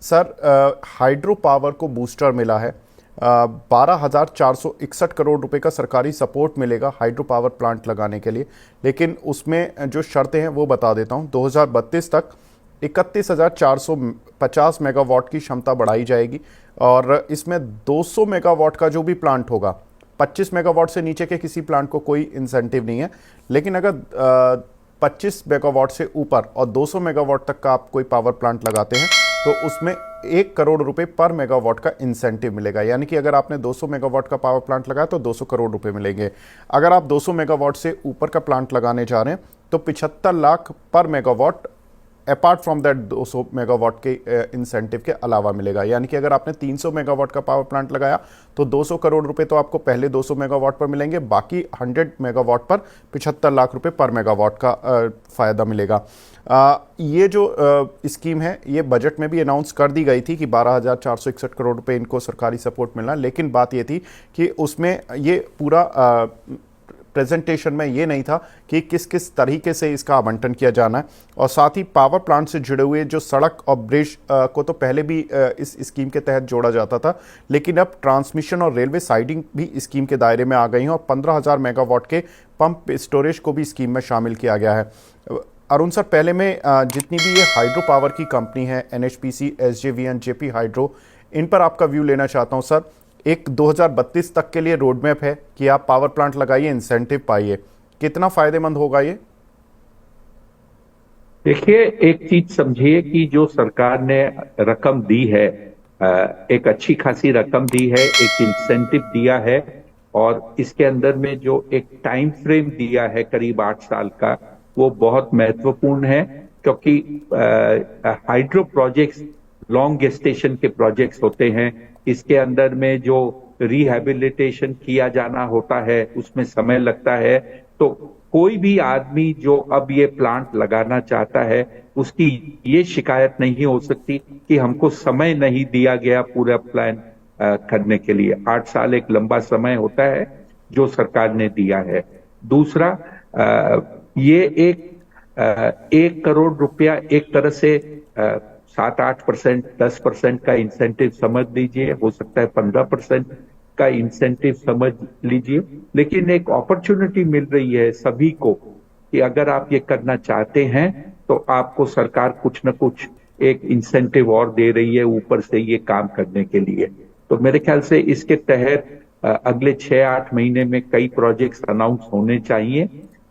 Sir, hydro power को booster मिला है। 12,461 करोड़ रुपए का सरकारी सपोर्ट मिलेगा हाइड्रो पावर प्लांट लगाने के लिए। लेकिन उसमें जो शर्तें हैं वो बता देता हूं। 2032 तक 31,450 मेगावाट की क्षमता बढ़ाई जाएगी और इसमें 200 मेगावाट का जो भी प्लांट होगा, 25 मेगावाट से नीचे के किसी प्लांट को कोई इंसेंटिव नहीं है। लेकिन अगर 25 मेगावाट से ऊपर और 200 मेगावाट तक का आप कोई पावर प्लांट लगाते हैं तो उसमें 1 करोड़ रुपए पर मेगावाट का इंसेंटिव मिलेगा। यानी कि अगर आपने 200 मेगावाट का पावर प्लांट लगाया तो 200 करोड़ रुपए मिलेंगे। अगर आप 200 मेगावाट से ऊपर का प्लांट लगाने जा रहे हैं तो 75 लाख पर megawatt apart from that 200 megawatt के इंसेंटिव के अलावा मिलेगा। यानी कि अगर आपने 300 मेगावाट का पावर प्लांट लगाया तो 200 करोड़ रुपए तो आपको पहले 200 मेगावाट पर मिलेंगे, बाकी 100 मेगावाट पर 75 लाख रुपए पर मेगावाट का फायदा मिलेगा। ये जो स्कीम है ये बजट में भी अनाउंस कर दी गई थी कि 12,461 करोड़ रुपए इनको सरकारी सपोर्ट मिलना। लेकिन बात ये थी कि उसमें ये पूरा प्रेजेंटेशन में ये नहीं था कि किस किस तरीके से इसका आवंटन किया जाना है। और साथ ही पावर प्लांट से जुड़े हुए जो सड़क और ब्रिज को तो पहले भी इस स्कीम के तहत जोड़ा जाता था, लेकिन अब ट्रांसमिशन और रेलवे साइडिंग भी स्कीम के दायरे में आ गई हैं और 15,000 मेगावाट के पंप स्टोरेज को भी स्कीम में शामिल किया गया है। अरुण सर, पहले में जितनी भी ये हाइड्रो पावर की कंपनी है, NHPC, SJVN, JP हाइड्रो, इन पर आपका व्यू लेना चाहता हूं सर। एक 2032 तक के लिए रोड मैप है कि आप पावर प्लांट लगाइए, इंसेंटिव पाइए, कितना फायदेमंद होगा ये? देखिए, एक चीज समझिए कि जो सरकार ने रकम दी है, एक अच्छी खासी रकम दी है, एक इंसेंटिव दिया है और इसके अंदर में जो एक टाइम फ्रेम दिया है करीब 8 साल का, वो बहुत महत्वपूर्ण है। क्योंकि हाइड्रो प्रोजेक्ट्स लॉन्ग गेस्टेशन के प्रोजेक्ट्स होते हैं। इसके अंदर में जो रिहैबिलिटेशन किया जाना होता है उसमें समय लगता है। तो कोई भी आदमी जो अब ये प्लांट लगाना चाहता है उसकी ये शिकायत नहीं हो सकती कि हमको समय नहीं दिया गया पूरा प्लान करने के लिए। 8 साल एक लंबा समय होता है जो सरकार ने दिया है। दूसरा, ये 1 करोड़ रुपया एक तरह से 7-8%, 10% का इंसेंटिव समझ लीजिए, हो सकता है 15% का इंसेंटिव समझ लीजिए। लेकिन एक अपॉर्चुनिटी मिल रही है सभी को कि अगर आप ये करना चाहते हैं तो आपको सरकार कुछ न कुछ एक इंसेंटिव और दे रही है ऊपर से ये काम करने के लिए। तो मेरे ख्याल से इसके तहत अगले 6-8 महीने में कई प्रोजेक्ट्स अनाउंस होने चाहिए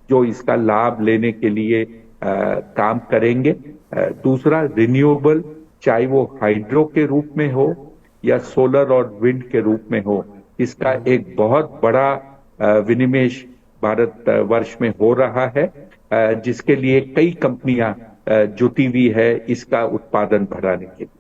जो इसका लाभ लेने के लिए काम करेंगे। दूसरा, रिन्यूएबल, चाहे वो हाइड्रो के रूप में हो या सोलर और विंड के रूप में हो, इसका एक बहुत बड़ा विनिवेश भारत वर्ष में हो रहा है, जिसके लिए कई कंपनियां जुटी हुई है इसका उत्पादन बढ़ाने के लिए।